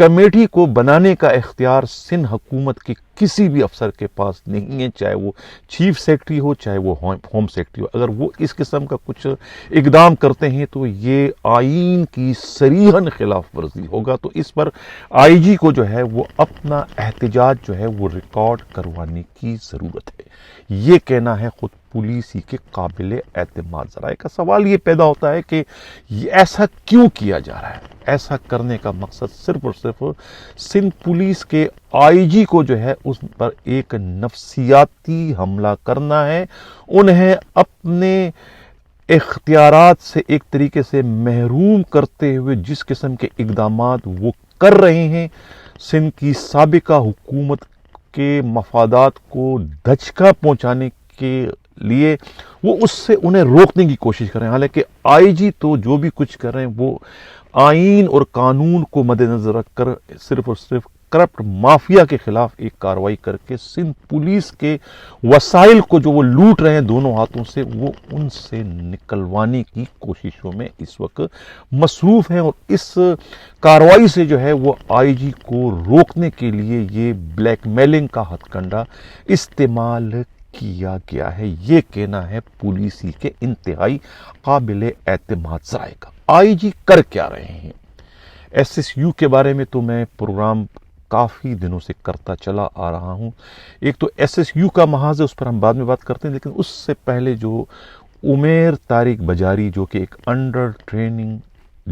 Committee کو بنانے کا اختیار سندھ حکومت کے کسی بھی افسر کے پاس نہیں ہے، چاہے وہ چیف سیکرٹری ہو چاہے وہ ہوم سیکرٹری ہو۔ اگر وہ اس قسم کا کچھ اقدام کرتے ہیں تو یہ آئین کی صریحاً خلاف ورزی ہوگا۔ تو اس پر آئی جی کو جو ہے وہ اپنا احتجاج جو ہے وہ ریکارڈ کروانے کی ضرورت ہے۔ یہ کہنا ہے خود پولیس ہی کے قابل اعتماد ذرائع کا۔ سوال یہ پیدا ہوتا ہے کہ ایسا کیوں کیا جا رہا ہے؟ ایسا کرنے کا مقصد صرف اور صرف سندھ پولیس کے آئی جی کو جو ہے اس پر ایک نفسیاتی حملہ کرنا ہے، انہیں اپنے اختیارات سے ایک طریقے سے محروم کرتے ہوئے جس قسم کے اقدامات وہ کر رہے ہیں، سندھ کی سابقہ حکومت کے مفادات کو دھچکا پہنچانے کے لیے وہ اس سے انہیں روکنے کی کوشش کر رہے ہیں۔ حالانکہ آئی جی تو جو بھی کچھ کر رہے ہیں وہ آئین اور قانون کو مد نظر رکھ کر صرف اور صرف کرپٹ مافیا کے خلاف ایک کارروائی کر کے سندھ پولیس کے وسائل کو جو وہ لوٹ رہے ہیں دونوں ہاتھوں سے، وہ ان سے نکلوانے کی کوششوں میں اس وقت مصروف ہیں۔ اور اس کارروائی سے جو ہے وہ آئی جی کو روکنے کے لیے یہ بلیک میلنگ کا ہتھ کنڈا استعمال کیا گیا ہے۔ یہ کہنا ہے پولیسی کے انتہائی قابل اعتماد ذرائع کا۔ آئی جی کر کیا رہے ہیں؟ ایس ایس یو کے بارے میں تو میں پروگرام کافی دنوں سے کرتا چلا آ رہا ہوں۔ ایک تو ایس ایس یو کا محاذ ہے، اس پر ہم بعد میں بات کرتے ہیں، لیکن اس سے پہلے جو عمیر طارق بجاری جو کہ ایک انڈر ٹریننگ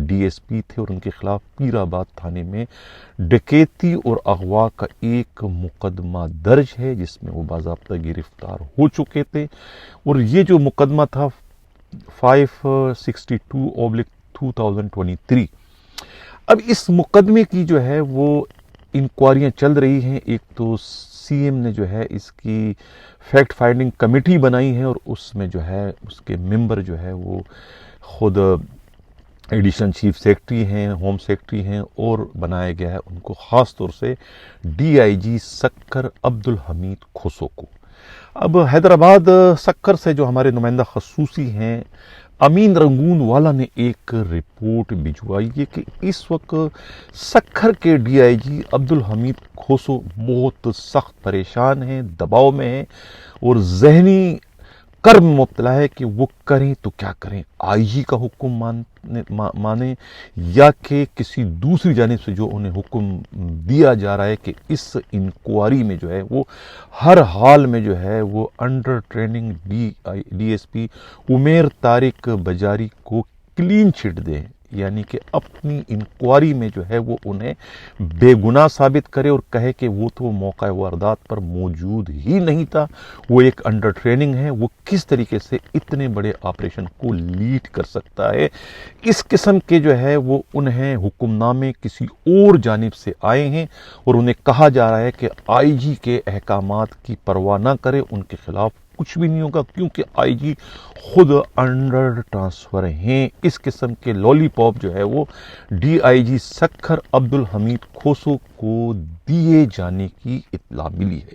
ڈی ایس پی تھے اور ان کے خلاف پیر آباد تھانے میں ڈکیتی اور اغوا کا ایک مقدمہ درج ہے جس میں وہ باضابطہ گرفتار ہو چکے تھے، اور یہ جو مقدمہ تھا 562/2023۔ اب اس مقدمے کی جو ہے وہ انکوائریاں چل رہی ہیں۔ ایک تو سی ایم نے جو ہے اس کی فیکٹ فائنڈنگ کمیٹی بنائی ہے اور اس میں جو ہے اس کے ممبر جو ہے وہ خود ایڈیشنل چیف سیکرٹری ہیں، ہوم سیکرٹری ہیں، اور بنایا گیا ہے ان کو خاص طور سے ڈی آئی جی سکھر عبدالحمید کھوسو کو۔ اب حیدرآباد سکھر سے جو ہمارے نمائندہ خصوصی ہیں امین رنگون والا نے ایک رپورٹ بھجوائی ہے کہ اس وقت سکھر کے ڈی آئی جی عبدالحمید کھوسو بہت سخت پریشان ہیں، دباؤ میں ہیں اور ذہنی کرب میں مبتلا ہے کہ وہ کریں تو کیا کریں، آئی جی کا حکم مانیں یا کہ کسی دوسری جانب سے جو انہیں حکم دیا جا رہا ہے کہ اس انکوائری میں جو ہے وہ ہر حال میں جو ہے وہ under training D S P Umair Tariq Bajari کو کلین چٹ دیں، یعنی کہ اپنی انکوائری میں جو ہے وہ انہیں بے گناہ ثابت کرے اور کہے کہ وہ تو موقع واردات پر موجود ہی نہیں تھا، وہ ایک انڈر ٹریننگ ہے، وہ کس طریقے سے اتنے بڑے آپریشن کو لیڈ کر سکتا ہے۔ اس قسم کے جو ہے وہ انہیں حکم نامے کسی اور جانب سے آئے ہیں اور انہیں کہا جا رہا ہے کہ آئی جی کے احکامات کی پرواہ نہ کرے، ان کے خلاف کچھ بھی نہیں ہوگا کیونکہ آئی جی خود انڈر ٹرانسفر ہیں۔ اس قسم کے لولی پاپ جو ہے وہ ڈی آئی جی سکھر عبدالحمید کھوسو کو دیے جانے کی اطلاع ملی ہے۔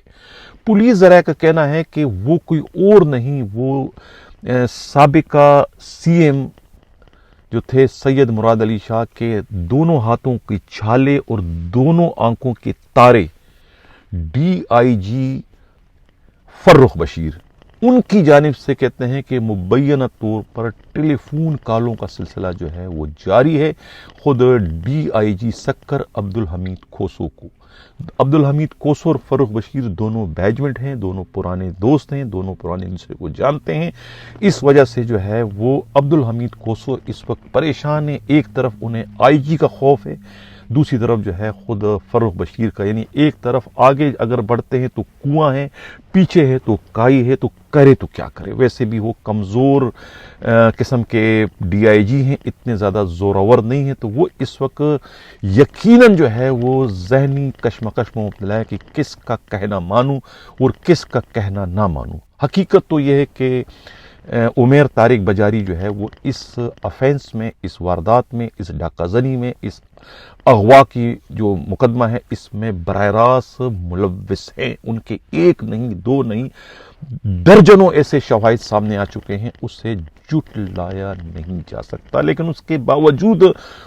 پولیس ذرائع کا کہنا ہے کہ وہ کوئی اور نہیں، وہ سابقہ سی ایم جو تھے سید مراد علی شاہ کے دونوں ہاتھوں کی چھالے اور دونوں آنکھوں کے تارے ڈی آئی جی فرخ بشیر، ان کی جانب سے کہتے ہیں کہ مبینہ طور پر ٹیلی فون کالوں کا سلسلہ جو ہے وہ جاری ہے خود ڈی آئی جی سکھر عبدالحمید کھوسو کو۔ عبدالحمید کھوسو اور فرخ بشیر دونوں بیچمنٹ ہیں، دونوں پرانے دوست ہیں، دونوں پرانے دوسرے کو جانتے ہیں۔ اس وجہ سے جو ہے وہ عبدالحمید کھوسو اس وقت پریشان ہیں۔ ایک طرف انہیں آئی جی کا خوف ہے، دوسری طرف جو ہے خود فرخ بشیر کا، یعنی ایک طرف آگے اگر بڑھتے ہیں تو کنواں ہے، پیچھے ہے تو کائی ہے، تو کرے تو کیا کرے۔ ویسے بھی وہ کمزور قسم کے ڈی آئی جی ہیں، اتنے زیادہ زورآور نہیں ہیں، تو وہ اس وقت یقیناً جو ہے وہ ذہنی کشمکش میں مبتلا ہے کہ کس کا کہنا مانوں اور کس کا کہنا نہ مانوں۔ حقیقت تو یہ ہے کہ عمیر طارق بجاری جو ہے وہ اس افینس میں، اس واردات میں، اس ڈاکہ زنی میں، اس اغوا کی جو مقدمہ ہے اس میں براہ راست ملوث ہیں. ان کے ایک نہیں دو نہیں درجنوں ایسے شواہد سامنے آ چکے ہیں, اسے جھٹلایا نہیں جا سکتا. لیکن اس کے باوجود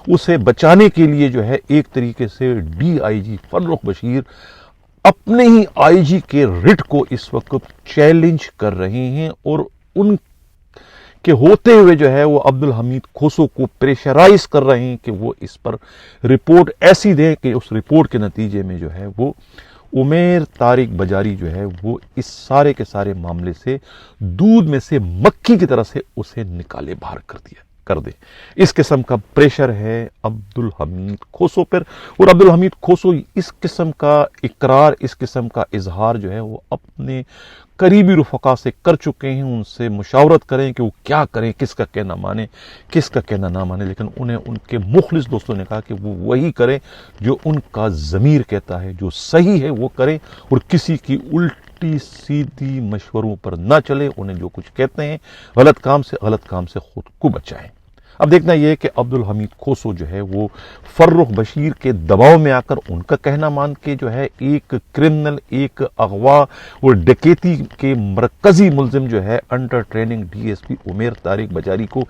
اسے بچانے کے لیے جو ہے ایک طریقے سے ڈی آئی جی فرخ بشیر اپنے ہی آئی جی کے رٹ کو اس وقت چیلنج کر رہے ہیں, اور ان کے ہوتے ہوئے جو ہے وہ عبدالحمید کھوسو کو پریشرائز کر رہے ہیں کہ وہ اس پر رپورٹ ایسی دیں کہ اس رپورٹ کے نتیجے میں جو ہے وہ عمیر طارق بجاری جو ہے وہ اس سارے کے سارے معاملے سے دودھ میں سے مکھی کی طرح سے اسے نکالے باہر کر دے. اس قسم کا پریشر ہے عبدالحمید کھوسو پر, اور عبدالحمید کھوسو اس قسم کا اقرار, اس قسم کا اظہار جو ہے وہ اپنے قریبی رفقا سے کر چکے ہیں. ان سے مشاورت کریں کہ وہ کیا کریں, کس کا کہنا مانیں کس کا کہنا نہ مانیں, لیکن انہیں ان کے مخلص دوستوں نے کہا کہ وہ وہی کریں جو ان کا ضمیر کہتا ہے, جو صحیح ہے وہ کریں, اور کسی کی الٹی سیدھی مشوروں پر نہ چلے. انہیں جو کچھ کہتے ہیں غلط کام سے خود کو بچائیں. اب دیکھنا یہ ہے کہ عبدالحمید کھوسو جو ہے وہ فرخ بشیر کے دباؤ میں آ کر ان کا کہنا مان کے جو ہے ایک کرمنل, ایک اغوا اور ڈکیتی کے مرکزی ملزم جو ہے under training D S P Umair Tariq Bajari کو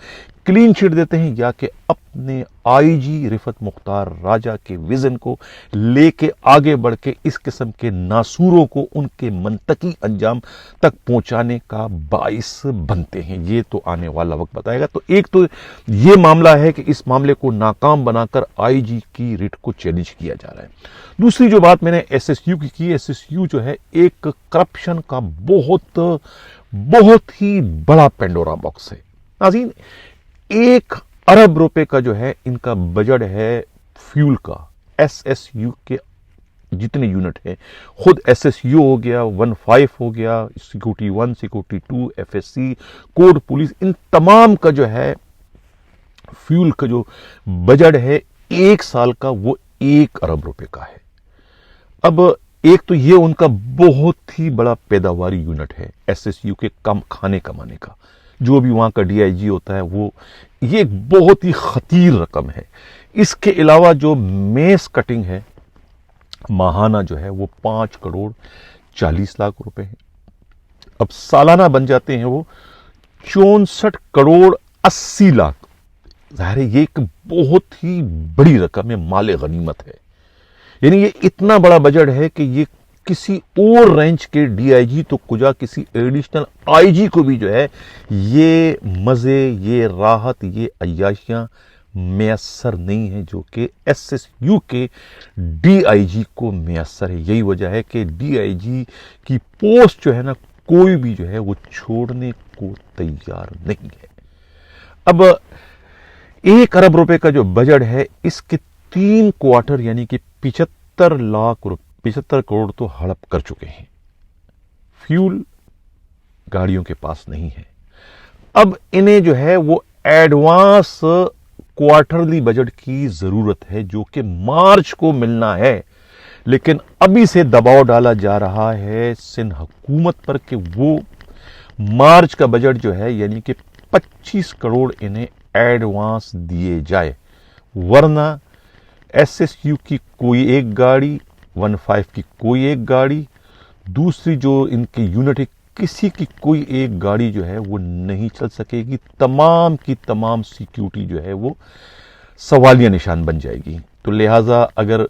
کلین چٹ دیتے ہیں, یا کہ اپنے آئی جی رفت مختار راجہ کے ویژن کو لے کے آگے بڑھ کے اس قسم کے ناسوروں کو ان کے منطقی انجام تک پہنچانے کا باعث بنتے ہیں. یہ تو آنے والا وقت بتائے گا. تو ایک تو یہ معاملہ ہے کہ اس معاملے کو ناکام بنا کر آئی جی کی ریٹ کو چیلنج کیا جا رہا ہے. دوسری جو بات میں نے ایس ایس یو کی, ایس ایس یو جو ہے ایک کرپشن کا بہت ہی بڑا پینڈورا باکس ہے. ناظرین, 1 ارب روپے کا جو ہے ان کا بجٹ ہے فیول کا. ایس ایس یو کے جتنے یونٹ ہیں, خود ایس ایس یو ہو گیا, 15 ہو گیا, security 1, security 2, F S C, code police, ان تمام کا جو ہے فیول کا جو بجٹ ہے 1 سال کا وہ 1 ارب روپے کا ہے. اب ایک تو یہ ان کا بہت ہی بڑا پیداواری یونٹ ہے ایس ایس یو کے کم کھانے کمانے کا, جو بھی وہاں کا ڈی آئی جی ہوتا ہے وہ یہ ایک بہت ہی خطیر رقم ہے. اس کے علاوہ جو میس کٹنگ ہے ماہانہ جو ہے وہ 5 کروڑ 40 لاکھ روپے ہیں. اب سالانہ بن جاتے ہیں وہ 64 کروڑ 80 لاکھ. ظاہر ہے یہ ایک بہت ہی بڑی رقم ہے, مال غنیمت ہے. یعنی یہ اتنا بڑا بجٹ ہے کہ یہ کسی اور رینج کے ڈی آئی جی تو کجا کسی ایڈیشنل آئی جی کو بھی جو ہے یہ مزے, یہ راحت, یہ عیاشیاں میسر نہیں ہیں جو کہ ایس ایس یو کے ڈی آئی جی کو میسر ہے. یہی وجہ ہے کہ ڈی آئی جی کی پوسٹ جو ہے نا کوئی بھی جو ہے وہ چھوڑنے کو تیار نہیں ہے. اب 1 ارب روپے کا جو بجٹ ہے اس کے 3 کوارٹر یعنی کہ 75 کروڑ تو ہڑپ کر چکے ہیں. فیول گاڑیوں کے پاس نہیں ہے. اب انہیں جو ہے وہ ایڈوانس کوارٹرلی بجٹ کی ضرورت ہے جو کہ مارچ کو ملنا ہے, لیکن ابھی سے دباؤ ڈالا جا رہا ہے سندھ حکومت پر کہ وہ مارچ کا بجٹ جو ہے یعنی کہ 25 کروڑ انہیں ایڈوانس دیے جائے, ورنہ ایس ایس یو کی کوئی ایک گاڑی, 15 کی کوئی ایک گاڑی, دوسری جو ان کے یونٹ ہے کسی کی کوئی ایک گاڑی جو ہے وہ نہیں چل سکے گی. تمام کی تمام سیکیورٹی جو ہے وہ سوالیہ نشان بن جائے گی. تو لہٰذا اگر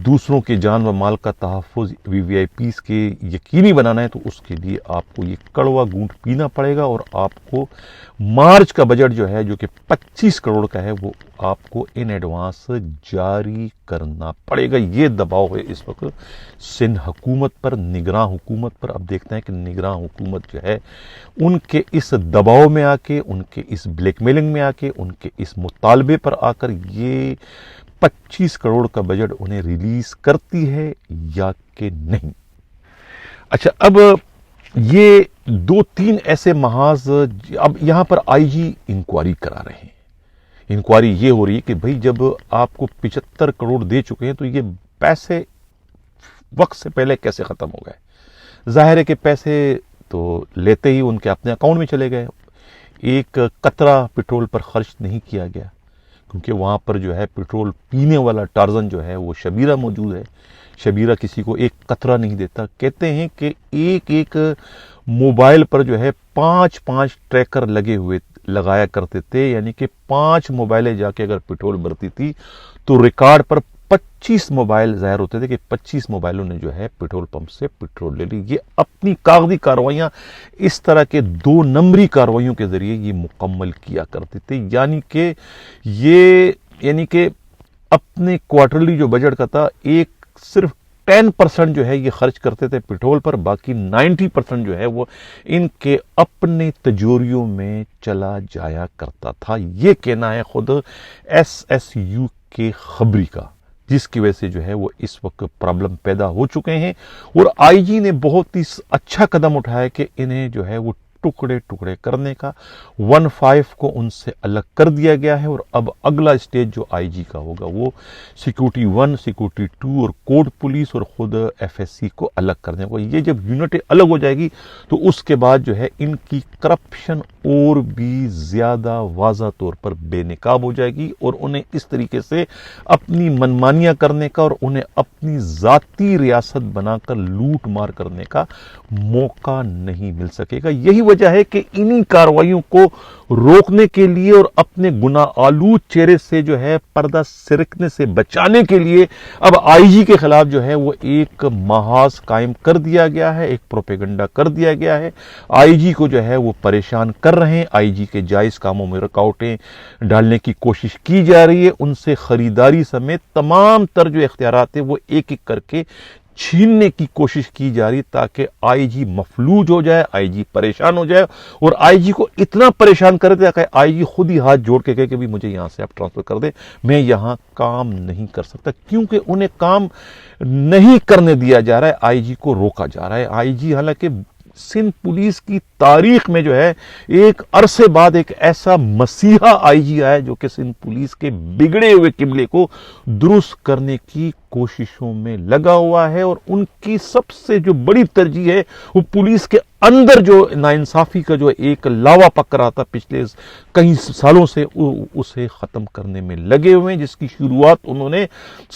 دوسروں کے جان و مال کا تحفظ وی وی آئی پیز کے یقینی بنانا ہے تو اس کے لیے آپ کو یہ کڑوا گھونٹ پینا پڑے گا, اور آپ کو مارچ کا بجٹ جو ہے جو کہ 25 کروڑ کا ہے وہ آپ کو ان ایڈوانس جاری کرنا پڑے گا. یہ دباؤ ہے اس وقت سندھ حکومت پر, نگراں حکومت پر. اب دیکھتے ہیں کہ نگراں حکومت جو ہے ان کے اس دباؤ میں آ کے, ان کے اس بلیک میلنگ میں آ کے, ان کے اس مطالبے پر آ کر یہ 25 کروڑ کا بجٹ انہیں ریلیز کرتی ہے یا کہ نہیں. اچھا, اب یہ 2-3 ایسے محاذ, اب یہاں پر آئی جی انکوائری کرا رہے ہیں. انکوائری یہ ہو رہی ہے کہ بھئی جب آپ کو 75 کروڑ دے چکے ہیں تو یہ پیسے وقت سے پہلے کیسے ختم ہو گئے. ظاہر ہے کہ پیسے تو لیتے ہی ان کے اپنے اکاؤنٹ میں چلے گئے, ایک قطرہ پٹرول پر خرچ نہیں کیا گیا, کیونکہ وہاں پر جو ہے پیٹرول پینے والا ٹارزن جو ہے وہ شبیرہ موجود ہے. شبیرہ کسی کو ایک قطرہ نہیں دیتا. کہتے ہیں کہ ایک ایک موبائل پر جو ہے 5 ٹریکر لگایا کرتے تھے، یعنی کہ 5 موبائلیں جا کے اگر پیٹرول بھرتی تھی تو ریکارڈ پر 25 موبائل ظاہر ہوتے تھے کہ 25 موبائلوں نے جو ہے پیٹرول پمپ سے پیٹرول لے لی. یہ اپنی کاغذی کارروائیاں اس طرح کے 2 نمبری کارروائیوں کے ذریعے یہ مکمل کیا کرتے تھے. یعنی کہ اپنے کوارٹرلی جو بجٹ کا تھا صرف 10% جو ہے یہ خرچ کرتے تھے پیٹرول پر، باقی 90% جو ہے وہ ان کے اپنے تجوریوں میں چلا جایا کرتا تھا. یہ کہنا ہے خود SSU کے خبری کا، جس کی وجہ سے جو ہے وہ اس وقت پرابلم پیدا ہو چکے ہیں. اور آئی جی نے بہت ہی اچھا قدم اٹھایا کہ انہیں جو ہے وہ ٹکڑے کرنے کا 15 کو ان سے الگ کر دیا گیا ہے. اور اب اگلا اسٹیج جو آئی جی کا ہوگا وہ سیکورٹی 1، سیکورٹی 2 اور کوٹ پولیس اور خود FSC کو الگ کرنے کو. یہ جب یونٹیں الگ ہو جائے گی تو اس کے بعد جو ہے ان کی کرپشن اور بھی زیادہ واضح طور پر بے نقاب ہو جائے گی، اور انہیں اس طریقے سے اپنی منمانیاں کرنے کا اور انہیں اپنی ذاتی ریاست بنا کر لوٹ مار کرنے کا موقع نہیں مل سکے گا. یہی وجہ ہے کہ انہی کارروائیوں کو روکنے کے لیے اور اپنے گناہ آلود چہرے سے جو ہے پردہ سرکنے سے بچانے کے لیے اب آئی جی کے خلاف جو ہے وہ ایک محاذ قائم کر دیا گیا ہے، ایک پروپیگنڈا کر دیا گیا ہے. آئی جی کو جو ہے وہ پریشان کر رہے ہیں، آئی جی کے جائز کاموں میں رکاوٹیں ڈالنے کی کوشش کی جا رہی ہے، ان سے خریداری سمیت تمام تر جو اختیارات ہیں وہ ایک ایک کر کے چھیننے کی کوشش کی جا رہی تاکہ آئی جی مفلوج ہو جائے، آئی جی پریشان ہو جائے، اور آئی جی کو اتنا پریشان کر دے کہ آئی جی خود ہی ہاتھ جوڑ کے کہے کہ بھی مجھے یہاں سے آپ ٹرانسفر کر دیں، میں یہاں کام نہیں کر سکتا. کیونکہ انہیں کام نہیں کرنے دیا جا رہا ہے، آئی جی کو روکا جا رہا ہے. آئی جی حالانکہ سندھ پولیس کی تاریخ میں جو ہے ایک عرصے بعد ایک ایسا مسیحا آئی جی آیا جو کہ سندھ پولیس کے بگڑے ہوئے قبلے کو درست کرنے کی کوششوں میں لگا ہوا ہے. اور ان کی سب سے جو بڑی ترجیح ہے وہ پولیس کے اندر جو ناانصافی کا جو ایک لاوا پک رہا تھا پچھلے کئی سالوں سے، اسے ختم کرنے میں لگے ہوئے ہیں، جس کی شروعات انہوں نے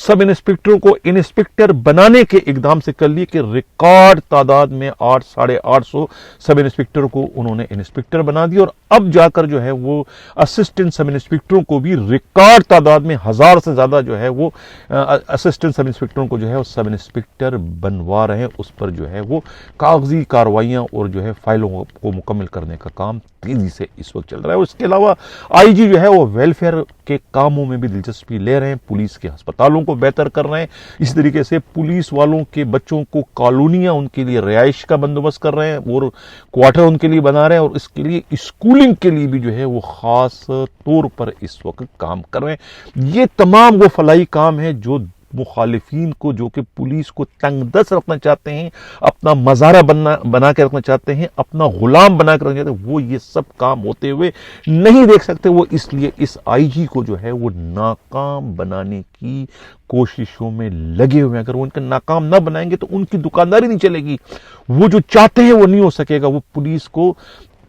سب انسپکٹروں کو انسپکٹر بنانے کے اقدام سے کر لی کہ ریکارڈ تعداد میں 800-850 سب انسپکٹر کو انہوں نے انسپکٹر بنا دیا. اور اب جا کر جو ہے وہ اسسٹنٹ سب انسپکٹروں کو بھی ریکارڈ تعداد میں 1000 سے زیادہ جو ہے وہ اسسٹنٹ سب انسپکٹروں کو جو ہے وہ سب انسپکٹر بنوا رہے ہیں. اس پر جو ہے وہ کاغذی کارروائیاں اور جو ہے فائلوں کو مکمل کرنے کا کام تیزی سے اس وقت چل رہا ہے. اور اس کے علاوہ آئی جی جو ہے وہ ویلفیئر کے کاموں میں بھی دلچسپی لے رہے ہیں، پولیس کے ہسپتالوں کو بہتر کر رہے ہیں، اس طریقے سے پولیس والوں کے بچوں کو کالونیاں ان کے لیے رہائش کا بندوبست کر رہے ہیں اور کوارٹر ان کے لیے بنا رہے ہیں، اور اس کے لیے اسکولنگ کے لیے بھی جو ہے وہ خاص طور پر اس وقت کام کر رہے ہیں. یہ تمام وہ فلاحی کام ہیں جو مخالفین کو، جو کہ پولیس کو تنگ دست رکھنا چاہتے ہیں، اپنا مزارہ بنا کے رکھنا چاہتے ہیں، اپنا غلام بنا کے رکھنا چاہتے ہیں، وہ یہ سب کام ہوتے ہوئے نہیں دیکھ سکتے. وہ اس لیے اس آئی جی کو جو ہے وہ ناکام بنانے کی کوششوں میں لگے ہوئے ہیں. اگر وہ ان کا ناکام نہ بنائیں گے تو ان کی دکانداری نہیں چلے گی. وہ جو چاہتے ہیں وہ نہیں ہو سکے گا. وہ پولیس کو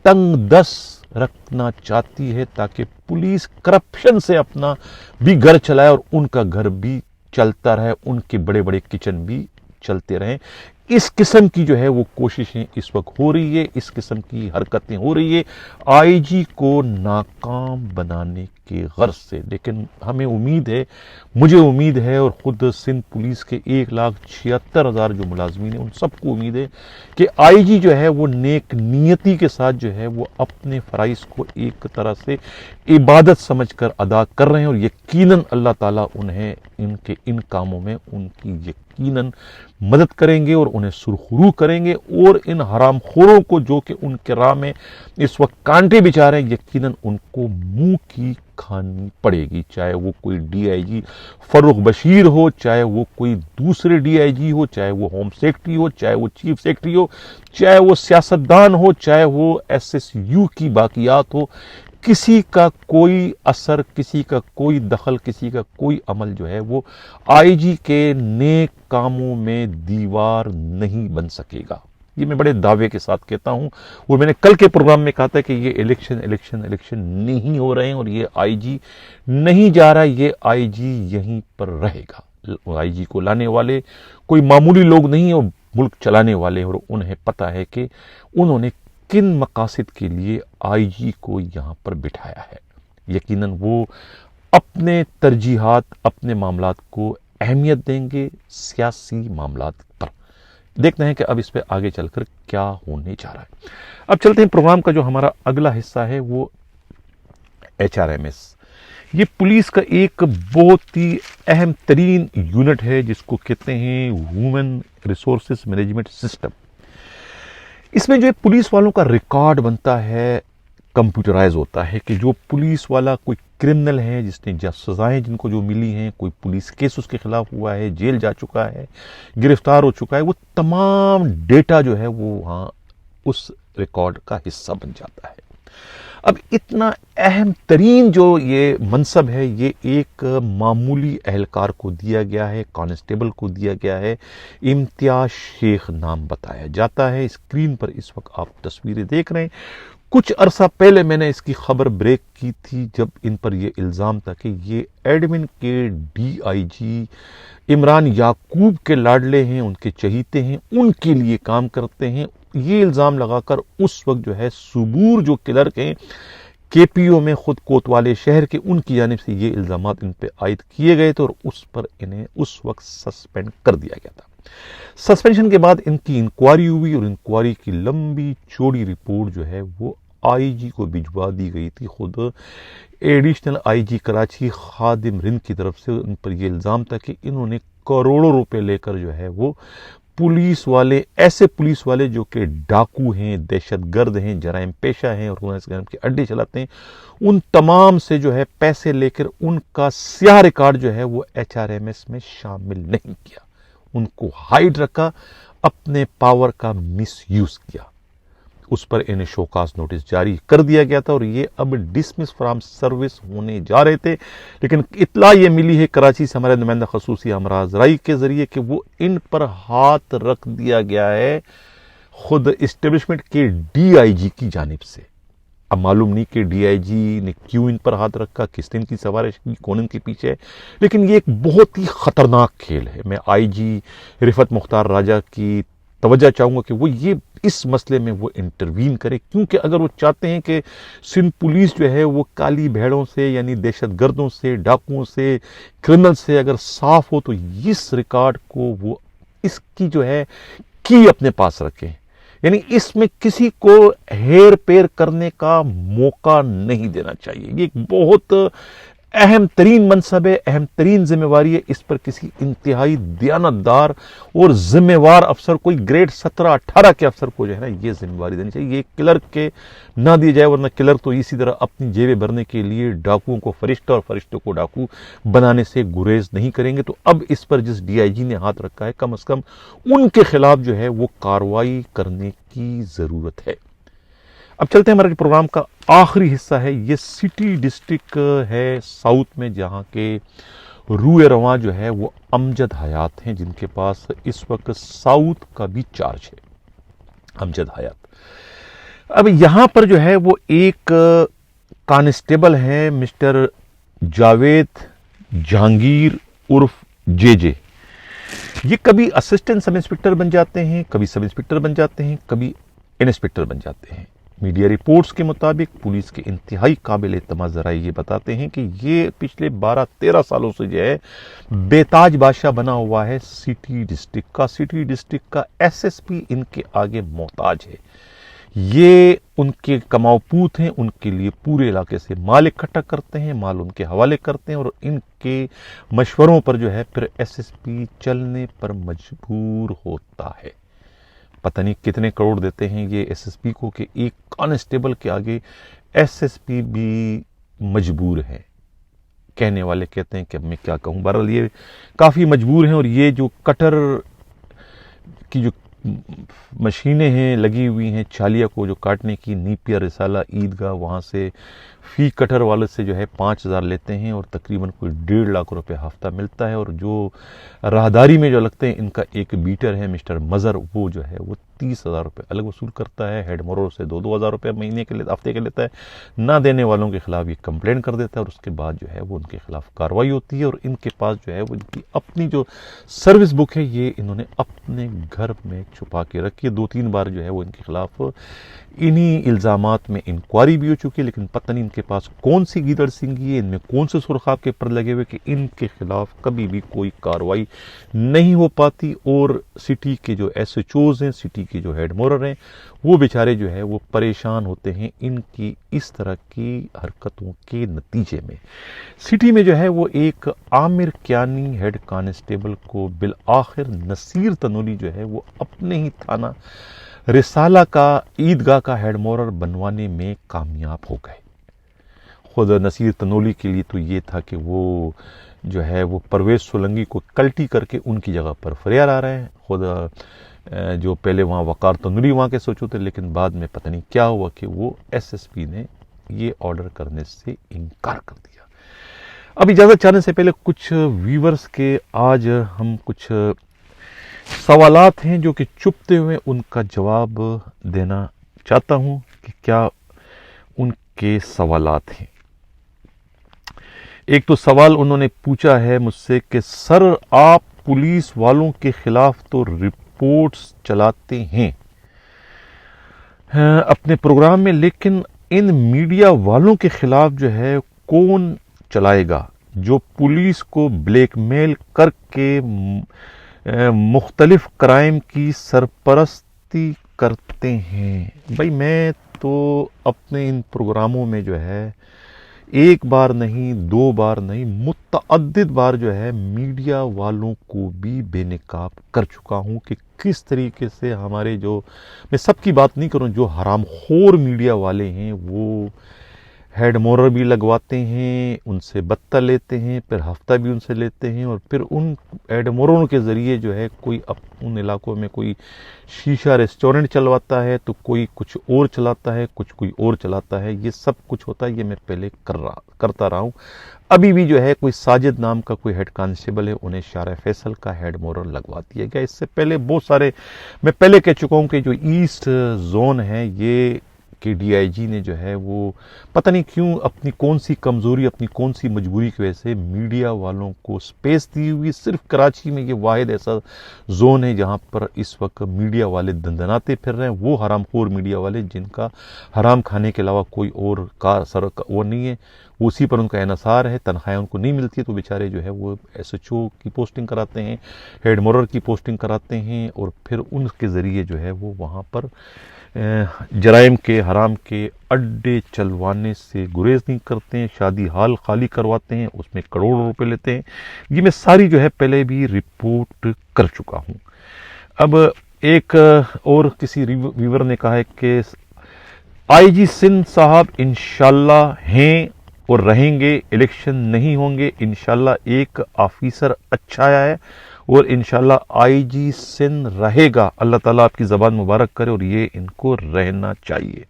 تنگ دست رکھنا چاہتی ہے تاکہ پولیس کرپشن سے اپنا بھی گھر چلائے اور ان کا گھر بھی چلتا رہے، ان کے بڑے بڑے کچن بھی چلتے رہیں. اس قسم کی جو ہے وہ کوششیں اس وقت ہو رہی ہے، اس قسم کی حرکتیں ہو رہی ہے آئی جی کو ناکام بنانے کے غرض سے. لیکن ہمیں امید ہے، مجھے امید ہے، اور خود سندھ پولیس کے 1,76,000 جو ملازمین ہیں ان سب کو امید ہے کہ آئی جی جو ہے وہ نیک نیتی کے ساتھ جو ہے وہ اپنے فرائض کو ایک طرح سے عبادت سمجھ کر ادا کر رہے ہیں، اور یقیناً اللہ تعالیٰ انہیں ان کے ان کاموں میں ان کی یقیناً مدد کریں گے اور انہیں سرخرو کریں گے. اور ان حرام خوروں کو جو کہ ان کے راہ میں اس وقت کانٹے بچھا رہے ہیں، یقیناً ان کو منہ کی کھانی پڑے گی. چاہے وہ کوئی ڈی آئی جی فروخ بشیر ہو، چاہے وہ کوئی دوسرے ڈی آئی جی ہو، چاہے وہ ہوم سیکرٹری ہو، چاہے وہ چیف سیکرٹری ہو، چاہے وہ سیاستدان ہو، چاہے وہ SSU کی باقیات ہو. کسی کا کوئی اثر، کسی کا کوئی دخل، کسی کا کوئی عمل جو ہے وہ آئی جی کے نیک کاموں میں دیوار نہیں بن سکے گا. یہ میں بڑے دعوے کے ساتھ کہتا ہوں، اور میں نے کل کے پروگرام میں کہا تھا کہ یہ الیکشن نہیں ہو رہے ہیں اور یہ آئی جی نہیں جا رہا، یہ آئی جی یہیں پر رہے گا۔ آئی جی کو لانے والے کوئی معمولی لوگ نہیں ہیں، اور ملک چلانے والے، اور انہیں پتہ ہے کہ انہوں نے کن مقاصد کے لیے آئی جی کو یہاں پر بٹھایا ہے۔ یقیناً وہ اپنے ترجیحات، اپنے معاملات کو اہمیت دیں گے، سیاسی معاملات پر۔ دیکھتے ہیں کہ اب اس پہ آگے چل کر کیا ہونے جا رہا ہے۔ اب چلتے ہیں پروگرام کا جو ہمارا اگلا حصہ ہے وہ HRMS۔ یہ پولیس کا ایک بہت ہی اہم ترین یونٹ ہے جس کو کہتے ہیں ہیومن ریسورسز مینجمنٹ سسٹم۔ اس میں جو ہے پولیس والوں کا ریکارڈ بنتا ہے، کمپیوٹرائز ہوتا ہے کہ جو پولیس والا کوئی کرمنل ہے جس نے سزائیں جن کو جو ملی ہیں، کوئی پولیس کیس اس کے خلاف ہوا ہے، جیل جا چکا ہے، گرفتار ہو چکا ہے، وہ تمام ڈیٹا جو ہے وہ وہاں اس ریکارڈ کا حصہ بن جاتا ہے۔ اب اتنا اہم ترین جو یہ منصب ہے، یہ ایک معمولی اہلکار کو دیا گیا ہے، کانسٹیبل کو دیا گیا ہے، امتیاز شیخ نام بتایا جاتا ہے۔ اسکرین پر اس وقت آپ تصویریں دیکھ رہے ہیں۔ کچھ عرصہ پہلے میں نے اس کی خبر بریک کی تھی جب ان پر یہ الزام تھا کہ یہ ایڈمن کے DIG عمران یعقوب کے لاڈلے ہیں، ان کے چہیتے ہیں، ان کے لیے کام کرتے ہیں۔ یہ الزام لگا کر اس وقت جو ہے صبور جو کلرک ہیں KPO میں خود کوتوالے شہر کے، ان کی جانب سے یہ الزامات ان پہ عائد کیے گئے تھے اور اس پر انہیں اس وقت سسپینڈ کر دیا گیا تھا۔ سسپینشن کے بعد ان کی انکوائری ہوئی اور انکوائری کی لمبی چوڑی رپورٹ جو ہے وہ IG کو بھجوا دی گئی تھی۔ خود ایڈیشنل IG کراچی خادم رند کی طرف سے ان پر یہ الزام تھا کہ انہوں نے کروڑوں روپے لے کر جو ہے وہ پولیس والے، ایسے پولیس والے جو کہ ڈاکو ہیں، دہشت گرد ہیں، جرائم پیشہ ہیں اور اس قسم کے اڈے چلاتے ہیں، ان تمام سے جو ہے پیسے لے کر ان کا سیاہ ریکارڈ جو ہے وہ HRMS میں شامل نہیں کیا، ان کو ہائیڈ رکھا، اپنے پاور کا مس یوز کیا۔ اس پر انہیں شوکاز نوٹس جاری کر دیا گیا تھا اور یہ اب ڈسمس فرام سروس ہونے جا رہے تھے، لیکن اطلاع یہ ملی ہے کراچی سے ہمارے نمائندہ خصوصی امراض رائی کے ذریعے کہ وہ ان پر ہاتھ رکھ دیا گیا ہے خود اسٹیبلشمنٹ کے DIG کی جانب سے۔ اب معلوم نہیں کہ DIG نے کیوں ان پر ہاتھ رکھا، کس نے ان کی سفارش کی، کون ان کے پیچھے ہے، لیکن یہ ایک بہت ہی خطرناک کھیل ہے۔ میں IG رفعت مختار راجہ کی توجہ چاہوں گا کہ وہ یہ اس مسئلے میں وہ انٹروین کرے، کیونکہ اگر وہ چاہتے ہیں کہ سندھ پولیس جو ہے وہ کالی بھیڑوں سے، یعنی دہشت گردوں سے، ڈاکوؤں سے، کرمنل سے اگر صاف ہو، تو اس ریکارڈ کو وہ اس کی جو ہے کی اپنے پاس رکھیں، یعنی اس میں کسی کو ہیر پیر کرنے کا موقع نہیں دینا چاہیے۔ یہ ایک بہت اہم ترین منصب ہے، اہم ترین ذمہ واری ہے۔ اس پر کسی انتہائی دیانتدار اور ذمہ وار افسر، کوئی گریڈ 17-18 کے افسر کو جو ہے نا یہ ذمہ واری دینی چاہیے۔ یہ کلرک کے نہ دی جائے، ورنہ کلرک تو اسی طرح اپنی جیبیں بھرنے کے لیے ڈاکوؤں کو فرشتہ اور فرشتوں کو ڈاکو بنانے سے گریز نہیں کریں گے۔ تو اب اس پر جس DIG نے ہاتھ رکھا ہے، کم از کم ان کے خلاف جو ہے وہ کارروائی کرنے کی ضرورت ہے۔ اب چلتے ہیں ہمارے پروگرام کا آخری حصہ ہے، یہ سٹی ڈسٹرکٹ ہے ساؤتھ میں، جہاں کے روئے رواں جو ہے وہ امجد حیات ہیں، جن کے پاس اس وقت ساؤتھ کا بھی چارج ہے، امجد حیات۔ اب یہاں پر جو ہے وہ ایک کانسٹیبل ہے مسٹر جاوید جہانگیر عرف JJ۔ یہ کبھی اسسٹنٹ سب انسپکٹر بن جاتے ہیں، کبھی سب انسپکٹر بن جاتے ہیں، کبھی انسپکٹر بن جاتے ہیں۔ میڈیا رپورٹس کے مطابق پولیس کے انتہائی قابل اعتماد ذرائع یہ بتاتے ہیں کہ یہ پچھلے 12-13 سالوں سے جو ہے بے تاج بادشاہ بنا ہوا ہے سٹی ڈسٹرکٹ کا۔ سٹی ڈسٹرکٹ کا SSP ان کے آگے محتاج ہے، یہ ان کے کماؤ پوت ہیں، ان کے لیے پورے علاقے سے مال اکٹھا کرتے ہیں، مال ان کے حوالے کرتے ہیں اور ان کے مشوروں پر جو ہے پھر SSP چلنے پر مجبور ہوتا ہے۔ پتہ نہیں کتنے کروڑ دیتے ہیں یہ SSP کو کہ ایک کانسٹیبل کے آگے SSP بھی مجبور ہے۔ کہنے والے کہتے ہیں کہ اب میں کیا کہوں، بہرحال یہ کافی مجبور ہیں اور یہ جو کٹر کی جو مشینیں ہیں لگی ہوئی ہیں چالیہ کو جو کاٹنے کی، نیپیا رسالہ عیدگاہ، وہاں سے فی کٹر والے سے جو ہے 5,000 لیتے ہیں اور تقریباً کوئی 1.5 لاکھ روپے ہفتہ ملتا ہے، اور جو راہداری میں جو لگتے ہیں ان کا ایک بیٹر ہے مسٹر مظہر، وہ جو ہے وہ 30,000 روپے الگ وصول کرتا ہے، ہیڈ مورر سے 2,000 روپے مہینے کے ہفتے کے لیتا ہے، نہ دینے والوں کے خلاف یہ کمپلین کر دیتا ہے اور اس کے بعد جو ہے وہ ان کے خلاف کارروائی ہوتی ہے، اور ان کے پاس جو ہے وہ ان کی اپنی جو سروس بک ہے یہ انہوں نے اپنے گھر میں چھپا کے رکھی ہے۔ 2-3 بار جو ہے وہ ان کے خلاف انہی الزامات میں انکوائری بھی ہو چکی ہے، لیکن پتہ نہیں ان کے پاس کون سی گیدڑ سنگھی ہے، ان میں کون سے سرخاب کے پر لگے ہوئے کہ ان کے خلاف کبھی بھی کوئی کارروائی نہیں ہو پاتی، اور سٹی کے جو ایس ایچ اوز ہیں، سٹی کے جو ہیڈ مورر ہیں، وہ بیچارے جو ہے وہ پریشان ہوتے ہیں ان کی اس طرح کی حرکتوں کے نتیجے میں۔ سٹی میں جو ہے وہ ایک عامر کیانی ہیڈ کانسٹیبل کو بالآخر نصیر تنولی جو ہے وہ اپنے ہی تھانہ رسالہ کا عیدگاہ کا ہیڈ مورر بنوانے میں کامیاب ہو گئے۔ خود نصیر تنولی کے لیے تو یہ تھا کہ وہ جو ہے وہ پرویز سولنگی کو کلٹی کر کے ان کی جگہ پر فریار آ رہے ہیں، خود جو پہلے وہاں وقار تنولی وہاں کے سوچو تھے، لیکن بعد میں پتہ نہیں کیا ہوا کہ وہ ایس ایس پی نے یہ آرڈر کرنے سے انکار کر دیا۔ اب اجازت چاہنے سے پہلے کچھ ویورز کے آج ہم کچھ سوالات ہیں جو کہ چھپتے ہوئے ان کا جواب دینا چاہتا ہوں کہ کیا ان کے سوالات ہیں۔ ایک تو سوال انہوں نے پوچھا ہے مجھ سے کہ سر آپ پولیس والوں کے خلاف تو رپورٹس چلاتے ہیں اپنے پروگرام میں، لیکن ان میڈیا والوں کے خلاف جو ہے کون چلائے گا جو پولیس کو بلیک میل کر کے مختلف کرائم کی سرپرستی کرتے ہیں؟ بھائی میں تو اپنے ان پروگراموں میں جو ہے ایک بار نہیں 2 بار نہیں متعدد بار جو ہے میڈیا والوں کو بھی بے نقاب کر چکا ہوں کہ کس طریقے سے ہمارے جو، میں سب کی بات نہیں کروں، جو حرام خور میڈیا والے ہیں وہ ہیڈ مورر بھی لگواتے ہیں، ان سے بتہ لیتے ہیں، پھر ہفتہ بھی ان سے لیتے ہیں، اور پھر ان ہیڈ مورروں کے ذریعے جو ہے کوئی ان علاقوں میں کوئی شیشہ ریسٹورنٹ چلواتا ہے تو کوئی کچھ اور چلاتا ہے، کچھ کوئی اور چلاتا ہے، یہ سب کچھ ہوتا ہے، یہ میں پہلے کرتا رہا ہوں۔ ابھی بھی جو ہے کوئی ساجد نام کا کوئی ہیڈ کانسٹیبل ہے، انہیں شارع فیصل کا ہیڈ مورر لگوا دیا گیا۔ اس سے پہلے بہت سارے میں پہلے کہہ چکا ہوں کہ جو ایسٹ زون ہے یہ کہ ڈی آئی جی نے جو ہے وہ پتہ نہیں کیوں اپنی کون سی کمزوری، اپنی کون سی مجبوری کی وجہ سے میڈیا والوں کو سپیس دی ہوئی، صرف کراچی میں یہ واحد ایسا زون ہے جہاں پر اس وقت میڈیا والے دندناتے پھر رہے ہیں، وہ حرام خور میڈیا والے جن کا حرام کھانے کے علاوہ کوئی اور کار وہ نہیں ہے، وہ اسی پر ان کا انحصار ہے، تنخواہیں ان کو نہیں ملتی تو بیچارے جو ہے وہ ایس ایچ او کی پوسٹنگ کراتے ہیں، ہیڈ مورر کی پوسٹنگ کراتے ہیں، اور پھر ان کے ذریعے جو ہے وہ وہاں پر جرائم کے حرام کے اڈے چلوانے سے گریز نہیں کرتے ہیں، شادی ہال خالی کرواتے ہیں، اس میں کروڑوں روپے لیتے ہیں۔ یہ میں ساری جو ہے پہلے بھی رپورٹ کر چکا ہوں۔ اب ایک اور کسی ویور نے کہا ہے کہ آئی جی سندھ صاحب انشاءاللہ ہیں اور رہیں گے، الیکشن نہیں ہوں گے، انشاءاللہ ایک آفیسر اچھا آیا ہے اور انشاءاللہ آئی جی سندھ رہے گا، اللہ تعالیٰ آپ کی زبان مبارک کرے اور یہ ان کو رہنا چاہیے۔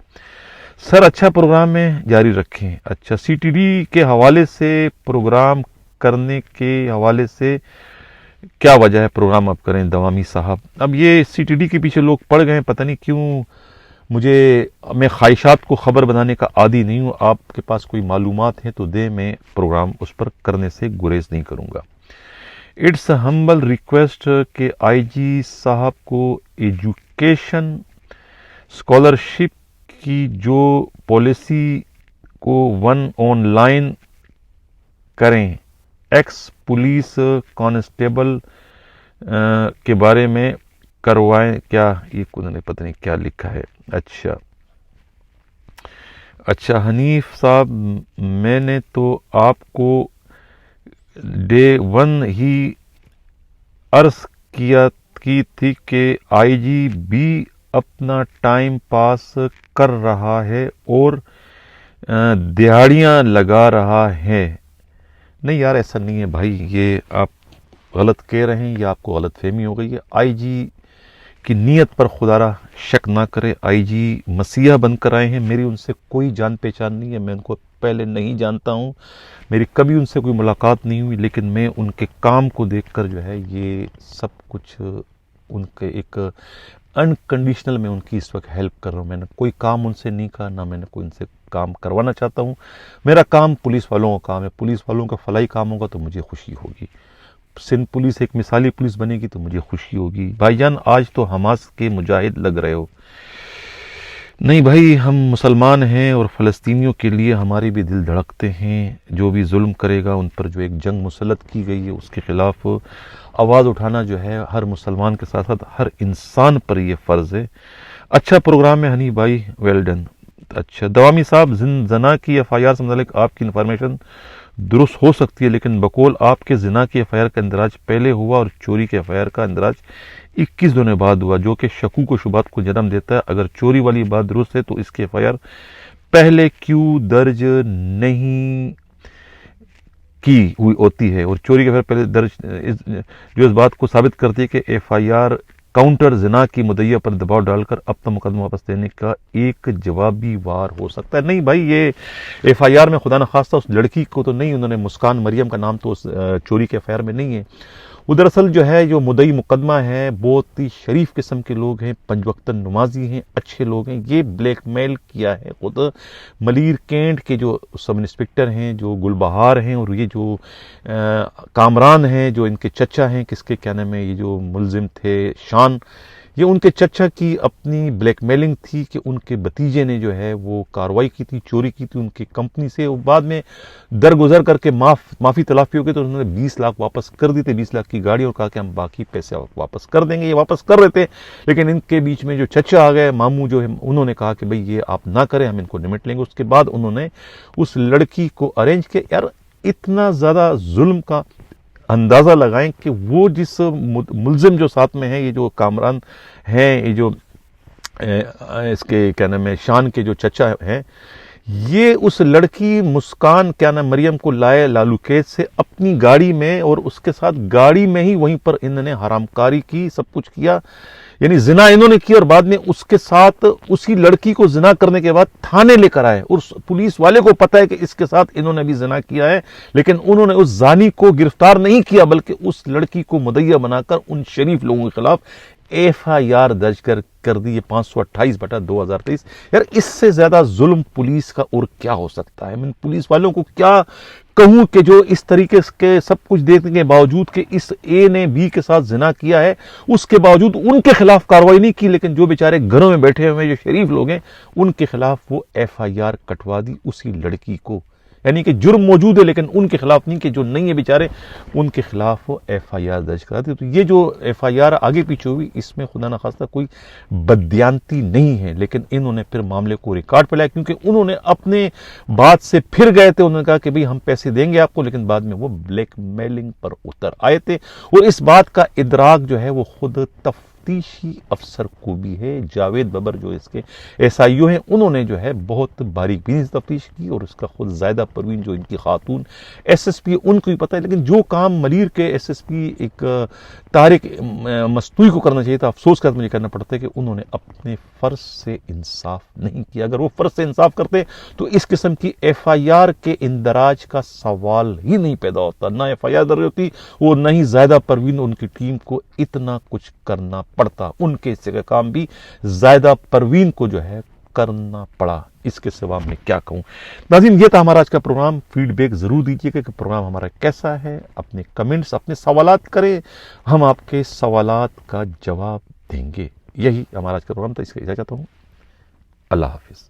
سر اچھا پروگرام ہے، جاری رکھیں۔ اچھا سی ٹی ڈی کے حوالے سے پروگرام کرنے کے حوالے سے کیا وجہ ہے پروگرام آپ کریں دوامی صاحب؟ اب یہ سی ٹی ڈی کے پیچھے لوگ پڑ گئے ہیں، پتہ نہیں کیوں، میں خواہشات کو خبر بنانے کا عادی نہیں ہوں، آپ کے پاس کوئی معلومات ہیں تو دیں، میں پروگرام اس پر کرنے سے گریز نہیں کروں گا۔ اٹس ہمبل ریکویسٹ کہ آئی جی صاحب کو ایجوکیشن اسکالرشپ کی جو پالیسی کو آن لائن کریں، ایکس پولیس کانسٹیبل کے بارے میں کروائیں کیا؟ یہ انہوں نے پتہ نہیں کیا لکھا ہے۔ اچھا حنیف صاحب، میں نے تو آپ کو ڈے 1 ہی عرض کی تھی کہ آئی جی بھی اپنا ٹائم پاس کر رہا ہے اور دہاڑیاں لگا رہا ہے۔ نہیں یار ایسا نہیں ہے بھائی، یہ آپ غلط کہہ رہے ہیں یا آپ کو غلط فہمی ہو گئی ہے۔ آئی جی کی نیت پر خدا را شک نہ کرے. آئی جی مسیح بن کر آئے ہیں. میری ان سے کوئی جان پہچان نہیں ہے, میں ان کو پہلے نہیں جانتا ہوں, میری کبھی ان سے کوئی ملاقات نہیں ہوئی, لیکن میں ان کے کام کو دیکھ کر جو ہے یہ سب کچھ ان کے ایک انکنڈیشنل میں ان کی اس وقت ہیلپ کر رہا ہوں. میں نے کوئی کام ان سے نہیں کہا, نہ میں نے کوئی ان سے کام کروانا چاہتا ہوں. میرا کام پولیس والوں کا کام ہے. پولیس والوں کا فلاحی کام ہوگا تو مجھے خوشی ہوگی. سندھ پولیس ایک مثالی پولیس بنے گی تو مجھے خوشی ہوگی. بھائی جان آج تو حماس کے مجاہد لگ رہے ہو. نہیں بھائی, ہم مسلمان ہیں اور فلسطینیوں کے لیے ہمارے بھی دل دھڑکتے ہیں. جو بھی ظلم کرے گا, ان پر جو ایک جنگ مسلط کی گئی ہے اس کے خلاف آواز اٹھانا جو ہے ہر مسلمان کے ساتھ ساتھ ہر انسان پر یہ فرض ہے. اچھا پروگرام ہے ہنی بھائی, ویل ڈن. اچھا دوامی صاحب, زنا کی ایف آئی آر سے متعلق آپ کی انفارمیشن درست ہو سکتی ہے, لیکن بقول آپ کے زنا کی ایف آئی آر کا اندراج پہلے ہوا اور چوری کے ایف آئی آر کا اندراج 21 دنوں بعد ہوا, جو کہ شکوک و شبہات کو جنم دیتا ہے. اگر چوری والی بات درست ہے تو اس کی ایف آئی آر پہلے کیوں درج نہیں کی ہوئی ہوتی ہے, اور چوری کے ایف آئی آر پہلے درج جو اس بات کو ثابت کرتی ہے کہ ایف آئی آر کاؤنٹر زنا کی مدعیہ پر دباؤ ڈال کر اپنا مقدمہ واپس لینے کا ایک جوابی وار ہو سکتا ہے. نہیں بھائی, یہ ایف آئی آر میں خدا نخواستہ اس لڑکی کو تو نہیں, انہوں نے مسکان مریم کا نام تو اس چوری کے ایف آئی آر میں نہیں ہے. وہ دراصل جو ہے جو مدعی مقدمہ ہے بہت ہی شریف قسم کے لوگ ہیں, 5 وقت نمازی ہیں, اچھے لوگ ہیں. یہ بلیک میل کیا ہے خود ملیر کینٹ کے جو سب انسپکٹر ہیں, جو گل بہار ہیں, اور یہ جو کامران ہیں, جو ان کے چچا ہیں, کس کے کیا نام ہے, یہ جو ملزم تھے شان, یہ ان کے چچا کی اپنی بلیک میلنگ تھی کہ ان کے بھتیجے نے جو ہے وہ کاروائی کی تھی, چوری کی تھی ان کی کمپنی سے. وہ بعد میں درگزر کر کے معافی تلافی ہو گئی, تو انہوں نے 20 لاکھ واپس کر دی تھے, 20 لاکھ کی گاڑی, اور کہا کہ ہم باقی پیسے واپس کر دیں گے. یہ واپس کر رہے تھے, لیکن ان کے بیچ میں جو چچا آ گئے, ماموں جو ہے, انہوں نے کہا کہ بھئی یہ آپ نہ کریں, ہم ان کو نمٹ لیں گے. اس کے بعد انہوں نے اس لڑکی کو ارینج کیا. یار اتنا زیادہ ظلم کا اندازہ لگائیں کہ وہ جس ملزم جو ساتھ میں ہیں, یہ جو کامران ہیں, یہ جو اس کے کیا نام ہے شان کے جو چچا ہیں, یہ اس لڑکی مسکان کیا نام مریم کو لائے لالو کیس سے اپنی گاڑی میں, اور اس کے ساتھ گاڑی میں ہی وہیں پر انہوں نے حرام کاری کی, سب کچھ کیا. یعنی زنا انہوں نے کیا, اور بعد میں اس کے ساتھ اسی لڑکی کو زنا کرنے کے بعد تھانے لے کر آئے, اور پولیس والے کو پتہ ہے کہ اس کے ساتھ انہوں نے بھی زنا کیا ہے, لیکن انہوں نے اس زانی کو گرفتار نہیں کیا, بلکہ اس لڑکی کو مدعیہ بنا کر ان شریف لوگوں کے خلاف ایف آئی آر درج کر دی. 528/2023. یار اس سے زیادہ ظلم پولیس کا اور کیا ہو سکتا ہے. میں پولیس والوں کو کیا کہوں کہ جو اس طریقے کے سب کچھ دیکھنے کے باوجود کہ اس اے نے بی کے ساتھ زنا کیا ہے, اس کے باوجود ان کے خلاف کارروائی نہیں کی, لیکن جو بیچارے گھروں میں بیٹھے ہوئے جو شریف لوگ ہیں ان کے خلاف وہ ایف آئی آر کٹوا دی اسی لڑکی کو. یعنی کہ جرم موجود ہے لیکن ان کے خلاف نہیں, کہ جو نہیں ہے بیچارے ان کے خلاف وہ ایف آئی آر درج کرا دی. تو یہ جو ایف آئی آر آگے پیچھے ہوئی, اس میں خدا نخواستہ کوئی بددیانتی نہیں ہے, لیکن انہوں نے پھر معاملے کو ریکارڈ پہ لایا, کیونکہ انہوں نے اپنے بات سے پھر گئے تھے. انہوں نے کہا کہ بھئی ہم پیسے دیں گے آپ کو, لیکن بعد میں وہ بلیک میلنگ پر اتر آئے تھے. اور اس بات کا ادراک جو ہے وہ خود تفتیشی افسر کو بھی ہے. جاوید ببر جو اس کے ایس آئی او ہیں, انہوں نے جو ہے بہت باریک بینی سے تفتیش کی, اور اس کا خود زائدہ پروین جو ان کی خاتون ایس ایس پی, ان کو بھی پتہ ہے. لیکن جو کام ملیر کے ایس ایس پی ایک طارق مستوی کو کرنا چاہیے تھا, افسوس کا مجھے کرنا پڑتا ہے کہ انہوں نے اپنے فرض سے انصاف نہیں کیا. اگر وہ فرض سے انصاف کرتے تو اس قسم کی ایف آئی آر کے اندراج کا سوال ہی نہیں پیدا ہوتا, نہ ایف آئی آر درج ہوتی, اور نہ ہی زائدہ پروین ان کی ٹیم کو اتنا کچھ کرنا پڑتا. ان کے حصے کا کام بھی زائدہ پروین کو جو ہے کرنا پڑا. اس کے سوا میں کیا کہوں. ناظرین, یہ تھا ہمارا آج کا پروگرام. فیڈ بیک ضرور دیجیے گا کہ پروگرام ہمارا کیسا ہے. اپنے کمنٹس, اپنے سوالات کریں, ہم آپ کے سوالات کا جواب دیں گے. یہی ہمارا آج کا پروگرام تھا. اس کا اجازت چاہتا ہوں. اللہ حافظ.